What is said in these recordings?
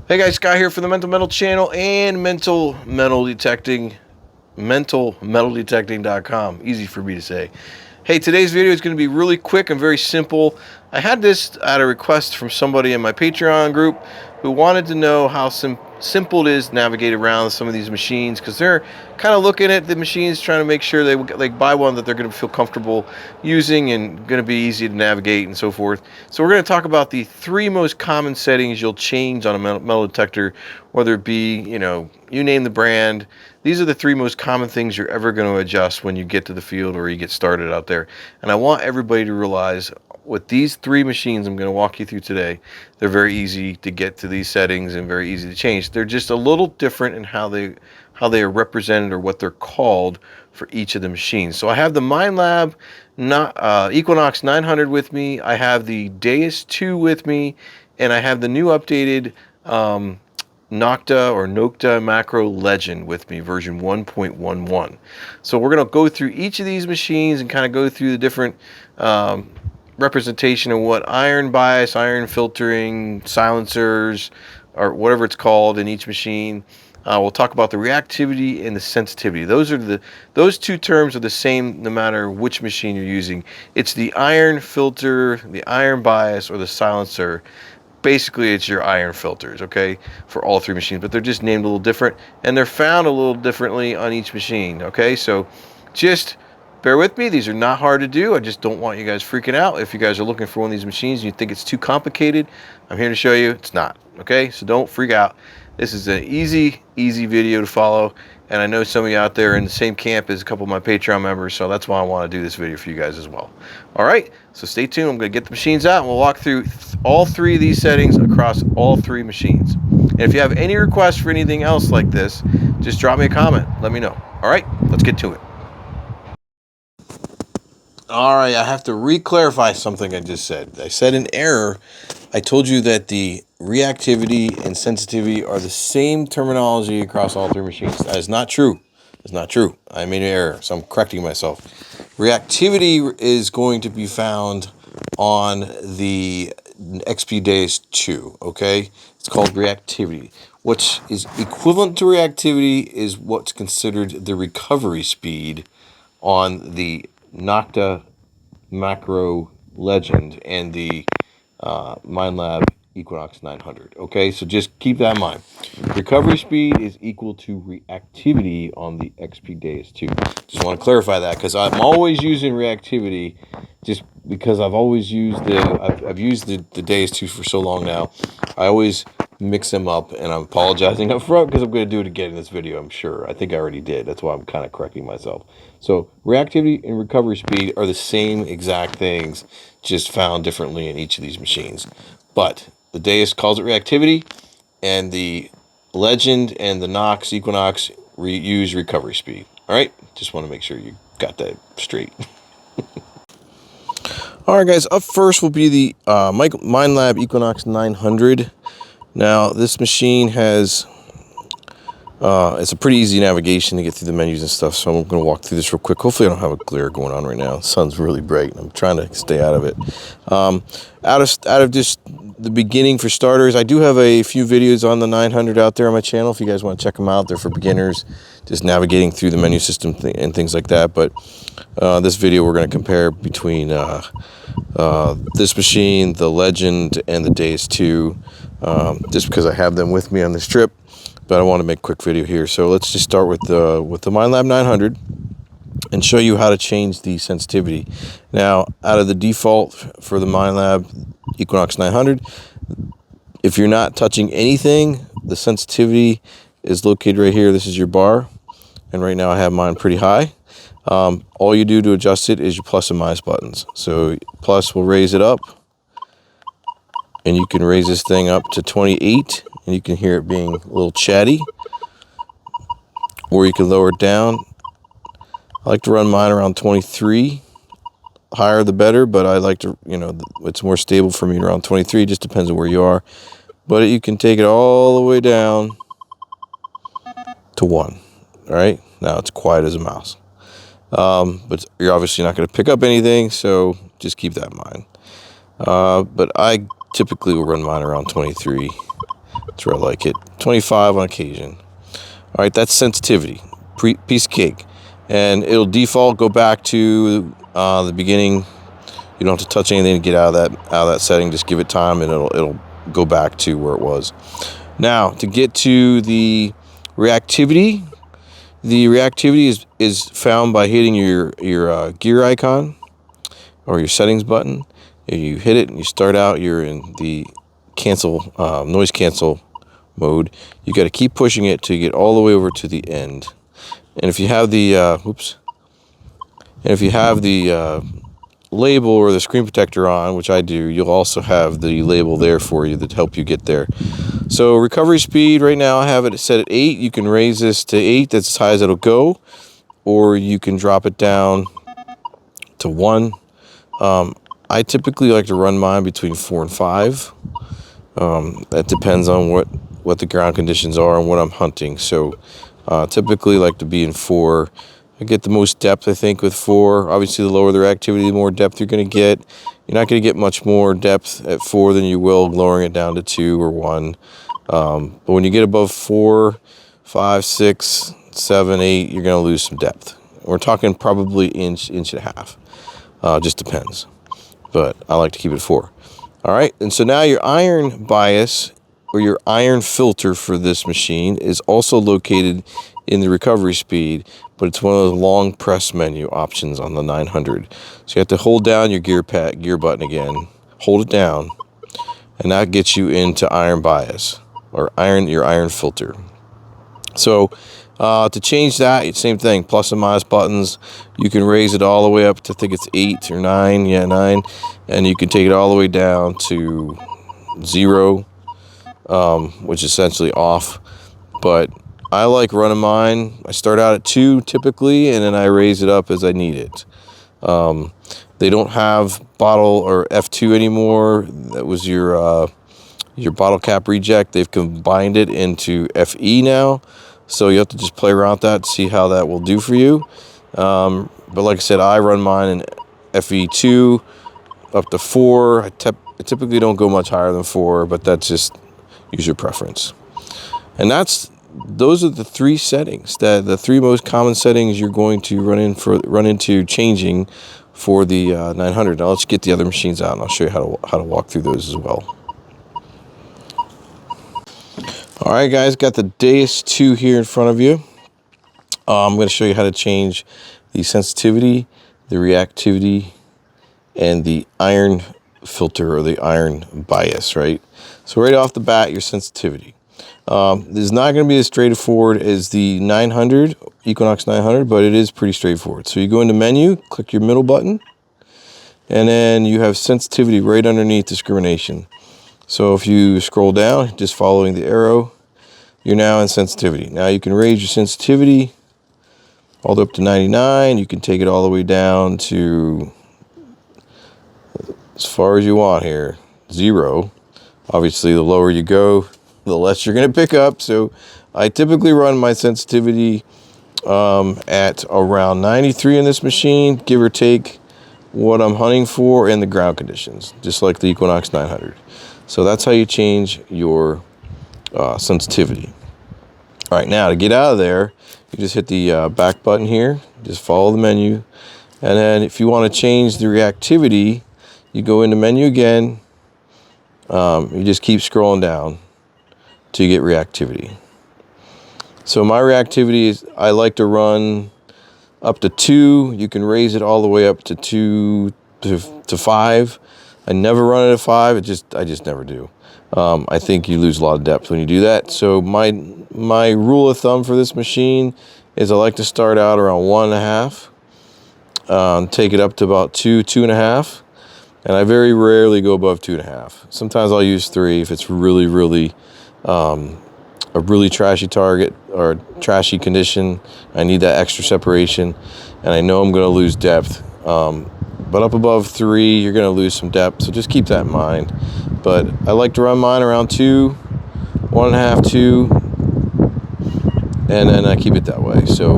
Hey guys, Scott here for the Mental Metal channel and Mental Metal Detecting, mentalmetalDetecting.com. Easy for me to say. Hey, today's video is going to be really quick and very simple. I had this at a request from somebody in my Patreon group who wanted to know how simple it is to navigate around some of these machines, because they're kind of looking at the machines trying to make sure they buy one that they're going to feel comfortable using and going to be easy to navigate and so forth. So we're going to talk about the 3 most common settings you'll change on a metal detector, whether it be, you name the brand. These are the 3 most common things you're ever going to adjust when you get to the field or you get started out there. And I want everybody to realize, with these 3 machines I'm going to walk you through today, they're very easy to get to these settings and very easy to change. They're just a little different in how they are represented, or what they're called for each of the machines. So I have the Minelab Equinox 900 with me. I have the Deus 2 with me, and I have the new updated Nokta Makro Legend with me, version 1.11. So we're going to go through each of these machines and kind of go through the different representation of what iron bias, iron filtering, silencers, or whatever it's called in each machine. We'll talk about the reactivity and the sensitivity. Those 2 terms are the same no matter which machine you're using. It's the iron filter, the iron bias, or the silencer. Basically, it's your iron filters, okay, for all 3 machines, but they're just named a little different, and they're found a little differently on each machine, okay? So just bear with me. These are not hard to do. I just don't want you guys freaking out. If you guys are looking for one of these machines and you think it's too complicated, I'm here to show you it's not, okay? So don't freak out. This is an easy video to follow, and I know some of you out there in the same camp as a couple of my Patreon members, so that's why I want to do this video for you guys as well. All right, so stay tuned. I'm going to get the machines out, and we'll walk through all 3 of these settings across all 3 machines. And if you have any requests for anything else like this, just drop me a comment. Let me know. All right, let's get to it. All right, I have to re-clarify something I just said. I said in error. I told you that the reactivity and sensitivity are the same terminology across all 3 machines. That is not true. It's not true. I made an error, so I'm correcting myself. Reactivity is going to be found on the XP Deus 2, okay? It's called reactivity. What is equivalent to reactivity is what's considered the recovery speed on the Nokta Makro Legend and the Minelab Equinox 900. Okay, so just keep that in mind. Recovery speed is equal to reactivity on the XP Deus 2. Just want to clarify that, because I'm always using reactivity just because I've always used I've used the Deus 2 for so long now. I always mix them up, and I'm apologizing up front because I'm going to do it again in this video, I'm sure. I think I already did. That's why I'm kind of correcting myself. So reactivity and recovery speed are the same exact things, just found differently in each of these machines. But the Deus calls it reactivity, and the Legend and the Nox Equinox use recovery speed. All right, just want to make sure you got that straight. All right, guys, up first will be the Minelab Equinox 900. Now, this machine has, it's a pretty easy navigation to get through the menus and stuff, so I'm going to walk through this real quick. Hopefully I don't have a glare going on right now. The sun's really bright, and I'm trying to stay out of it. Out of just the beginning, for starters, I do have a few videos on the 900 out there on my channel. If you guys want to check them out, they're for beginners, just navigating through the menu system and things like that. But this video, we're going to compare between this machine, the Legend, and the Deus 2, just because I have them with me on this trip. But I want to make a quick video here. So let's just start with the Minelab 900 and show you how to change the sensitivity. Now, out of the default for the Minelab Equinox 900, if you're not touching anything, the sensitivity is located right here. This is your bar, and right now I have mine pretty high. All you do to adjust it is your plus and minus buttons. So plus will raise it up, and you can raise this thing up to 28, and you can hear it being a little chatty. Or you can lower it down. I like to run mine around 23. Higher the better, but I like to, it's more stable for me around 23. It just depends on where you are. But you can take it all the way down to 1. All right, now it's quiet as a mouse. But you're obviously not going to pick up anything, so just keep that in mind. But I typically will run mine around 23. That's where I like it. 25 on occasion. All right, that's sensitivity. Piece of cake. And it'll default go back to the beginning. You don't have to touch anything to get out of that setting. Just give it time, and it'll go back to where it was. Now, to get to the reactivity is found by hitting your gear icon or your settings button. If you hit it and you start out, you're in the noise cancel mode. You got to keep pushing it to get all the way over to the end. And if you have the label or the screen protector on, which I do, you'll also have the label there for you that help you get there. So recovery speed right now, I have it set at 8. You can raise this to 8. That's as high as it'll go, or you can drop it down to 1. I typically like to run mine between 4 and 5. That depends on what the ground conditions are and what I'm hunting. So typically like to be in 4. I get the most depth, I think, with 4. Obviously, the lower the reactivity, the more depth you're going to get. You're not going to get much more depth at 4 than you will lowering it down to 2 or 1. But when you get above 4, 5, 6, 7, 8, you're going to lose some depth. We're talking probably inch and a half. Just depends. But I like to keep it at 4. All right, and so now your iron bias or your iron filter for this machine is also located in the recovery speed, but it's one of those long press menu options on the 900. So you have to hold down your gear button again, hold it down, and that gets you into iron bias or your iron filter. So to change that, same thing, plus and minus buttons. You can raise it all the way up to, I think it's 8 or 9, 9, and you can take it all the way down to 0, which is essentially off. But I like running mine. I start out at 2 typically, and then I raise it up as I need it. They don't have bottle or F2 anymore. That was your bottle cap reject. They've combined it into FE now. So you have to just play around with that to see how that will do for you. But like I said, I run mine in FE2 up to 4. I typically don't go much higher than 4, but that's just user preference. And those are the 3 settings, the 3 most common settings you're going to run into changing for the 900. Now let's get the other machines out, and I'll show you how to walk through those as well. All right, guys, got the Deus 2 here in front of you. I'm going to show you how to change the sensitivity, the reactivity, and the iron filter or the iron bias, right? So right off the bat, your sensitivity. This is not going to be as straightforward as the 900, Equinox 900, but it is pretty straightforward. So you go into menu, click your middle button, and then you have sensitivity right underneath discrimination. So if you scroll down, just following the arrow, you're now in sensitivity. Now you can raise your sensitivity all the way up to 99. You can take it all the way down to as far as you want here, 0. Obviously, the lower you go, the less you're going to pick up. So I typically run my sensitivity at around 93 in this machine, give or take what I'm hunting for and the ground conditions, just like the Equinox 900. So that's how you change your sensitivity. All right, now to get out of there, you just hit the back button here, just follow the menu, and then if you want to change the reactivity, you go into menu again, you just keep scrolling down till you get reactivity. So my reactivity is, I like to run up to 2. You can raise it all the way up to 2 to 5. I never run it at 5. I just never do. I think you lose a lot of depth when you do that. So my rule of thumb for this machine is I like to start out around 1.5, take it up to about 2, 2.5, and I very rarely go above 2.5. Sometimes I'll use 3 if it's really a really trashy target or trashy condition. I need that extra separation, and I know I'm going to lose depth. But up above 3, you're going to lose some depth, so just keep that in mind. But I like to run mine around 2, 1.5, 2, and then I keep it that way. So,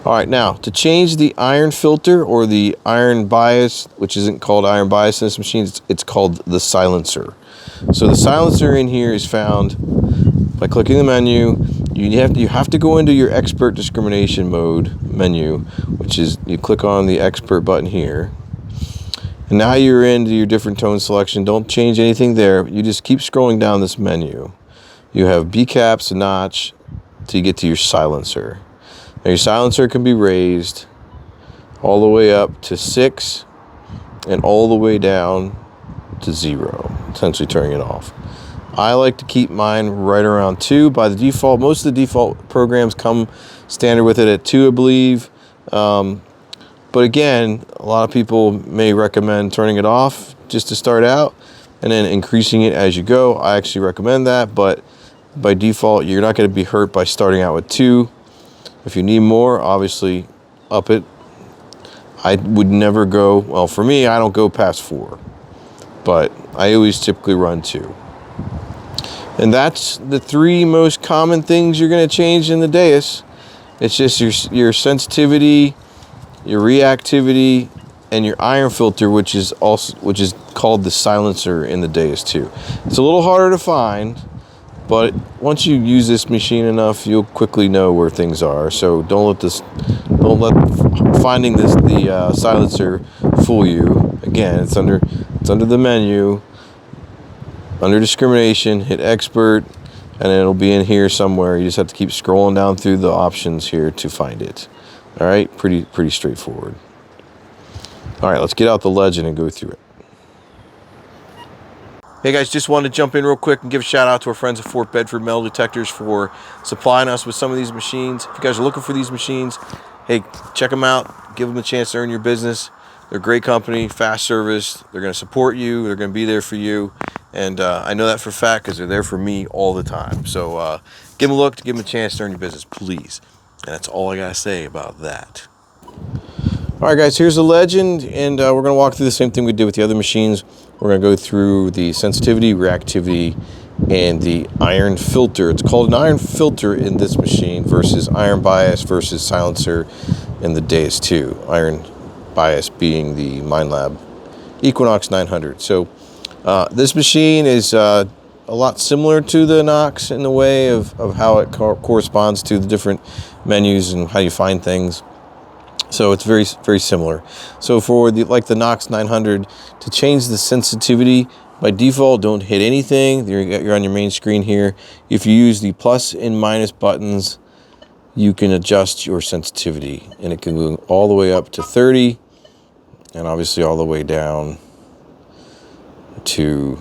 all right, now to change the iron filter or the iron bias, which isn't called iron bias in this machine, it's called the silencer. So the silencer in here is found by clicking the menu. You have to go into your expert discrimination mode menu, which is you click on the expert button here. And now you're into your different tone selection. Don't change anything there. You just keep scrolling down this menu. You have B caps, a notch, till you get to your silencer. Now your silencer can be raised all the way up to 6 and all the way down to 0, essentially turning it off. I like to keep mine right around 2 by the default. Most of the default programs come standard with it at 2, I believe. But again, a lot of people may recommend turning it off just to start out and then increasing it as you go. I actually recommend that, but by default, you're not going to be hurt by starting out with 2. If you need more, obviously up it. I would never go, well, for me, I don't go past 4, but I always typically run 2. And that's the 3 most common things you're going to change in the Deus. It's just your sensitivity, your reactivity, and your iron filter, which is called the silencer in the Deus 2. It's a little harder to find, but once you use this machine enough, you'll quickly know where things are. So don't let finding the silencer fool you. Again, it's under the menu, under discrimination. Hit expert, and it'll be in here somewhere. You just have to keep scrolling down through the options here to find it. All right, pretty straightforward. All right, let's get out the legend and go through it. Hey guys, just wanted to jump in real quick and give a shout out to our friends at Fort Bedford Metal Detectors for supplying us with some of these machines. If you guys are looking for these machines, hey, check them out. Give them a chance to earn your business. They're a great company, fast service. They're going to support you. They're going to be there for you. And I know that for a fact because they're there for me all the time. So give them a look, give them a chance to earn your business, please. And that's all I got to say about that. All right, guys, here's the legend, and we're going to walk through the same thing we did with the other machines. We're going to go through the sensitivity, reactivity, and the iron filter. It's called an iron filter in this machine versus iron bias versus silencer in the Deus 2. Iron bias being the Minelab Equinox 900. So this machine is a lot similar to the Nox in the way of how it corresponds to the different menus and how you find things. So it's very, very similar. So for the Nox 900, to change the sensitivity, by default, don't hit anything. You're on your main screen here. If you use the plus and minus buttons, you can adjust your sensitivity. And it can go all the way up to 30, and obviously all the way down to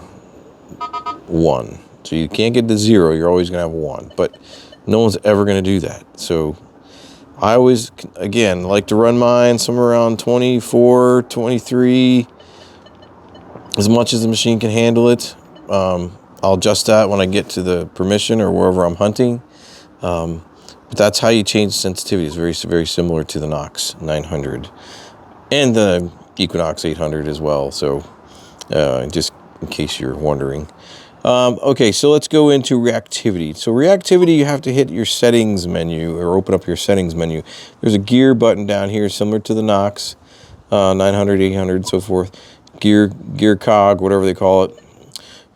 1. So you can't get to 0. You're always going to have 1. But no one's ever going to do that. So I always, again, like to run mine somewhere around 24, 23, as much as the machine can handle it. I'll adjust that when I get to the permission or wherever I'm hunting. But that's how you change sensitivity. It's very, very similar to the Nox 900 and the Equinox 800 as well. So just in case you're wondering. Okay, so let's go into reactivity. So reactivity, you have to hit your settings menu or open up your settings menu. There's a gear button down here similar to the Nox 900, 800, so forth. Gear cog, whatever they call it.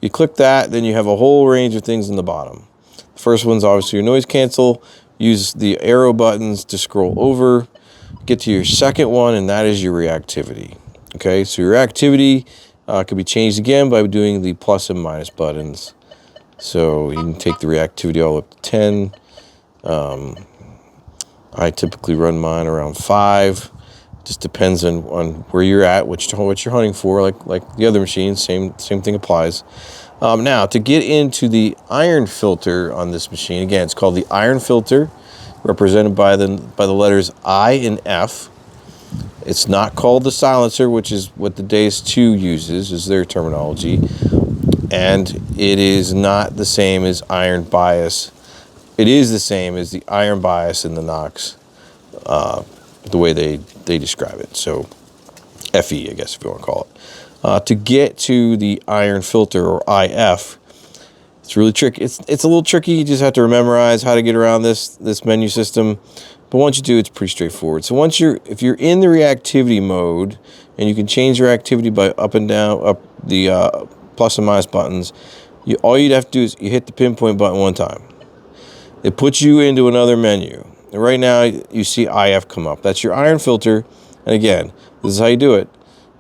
You click that, then you have a whole range of things in the bottom. The first one's obviously your noise cancel. Use the arrow buttons to scroll over. Get to your second one, and that is your reactivity. Okay, so your reactivity could be changed again by doing the plus and minus buttons. So you can take the reactivity all up to 10. I typically run mine around 5. Just depends on where you're at, what you're hunting for. Like the other machines, same thing applies. Now to get into the iron filter on this machine, again, it's called the iron filter, represented by the letters I and F. It's not called the silencer, which is what the Deus 2 uses, is their terminology. And it is not the same as iron bias. It is the same as the iron bias in the Nox, the way they describe it. So FE, I guess, if you want to call it. To get to the iron filter, or IF, it's really tricky. It's a little tricky. You just have to memorize how to get around this menu system. But once you do, it's pretty straightforward. So if you're in the reactivity mode, and you can change your activity by up and down, up the plus and minus buttons. All you'd have to do is you hit the pinpoint button one time. It puts you into another menu. And right now you see IF come up. That's your iron filter. And again, this is how you do it.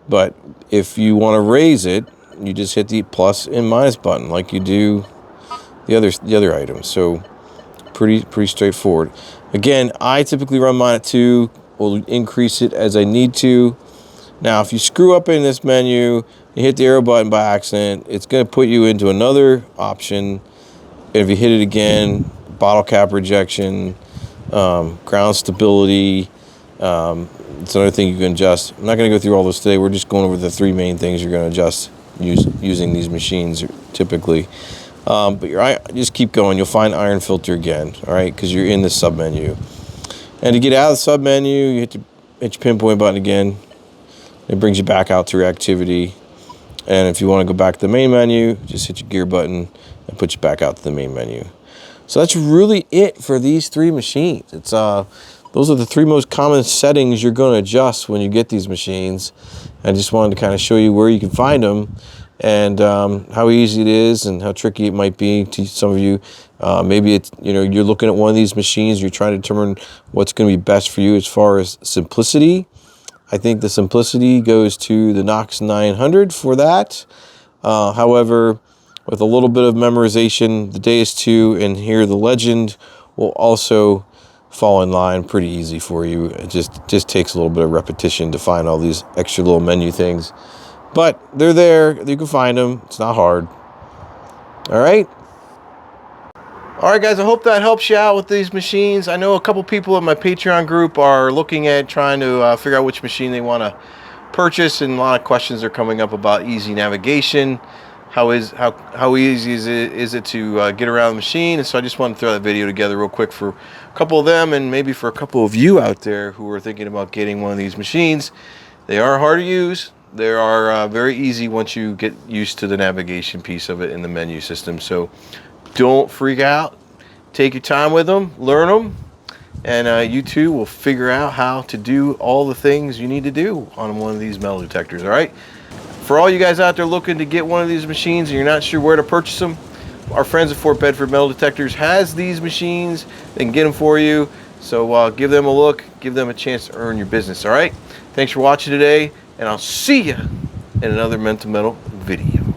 But if you want to raise it, you just hit the plus and minus button like you do the other items. So pretty straightforward. Again, I typically run mine at 2. We'll increase it as I need to. Now, if you screw up in this menu, you hit the arrow button by accident, it's going to put you into another option. And if you hit it again, bottle cap rejection, ground stability, it's another thing you can adjust. I'm not going to go through all those today. We're just going over the 3 main things you're going to adjust using these machines typically. But just keep going. You'll find iron filter again, all right, because you're in the sub menu. And to get out of the sub menu, you hit your pinpoint button again. It brings you back out to reactivity. And if you want to go back to the main menu, just hit your gear button and put you back out to the main menu. So that's really it for these 3 machines. It's those are the 3 most common settings you're going to adjust when you get these machines. I just wanted to kind of show you where you can find them and how easy it is and how tricky it might be to some of you. Maybe it's, you're looking at one of these machines, you're trying to determine what's going to be best for you as far as simplicity. I think the simplicity goes to the Knox 900 for that. However, with a little bit of memorization, the Deus 2 and here the Legend will also fall in line pretty easy for you. It just takes a little bit of repetition to find all these extra little menu things. But they're there. You can find them. It's not hard. All right. All right, guys, I hope that helps you out with these machines. I know a couple people in my Patreon group are looking at trying to figure out which machine they want to purchase, and a lot of questions are coming up about easy navigation. How easy is it to get around the machine? And so I just wanted to throw that video together real quick for a couple of them and maybe for a couple of you out there who are thinking about getting one of these machines. They are hard to use. They are very easy once you get used to the navigation piece of it in the menu system. So don't freak out. Take your time with them, learn them, and you too will figure out how to do all the things you need to do on one of these metal detectors, all right? For all you guys out there looking to get one of these machines and you're not sure where to purchase them, our friends at Fort Bedford Metal Detectors has these machines. They can get them for you. So give them a look, give them a chance to earn your business, all right? Thanks for watching today, and I'll see you in another Mental Metal video.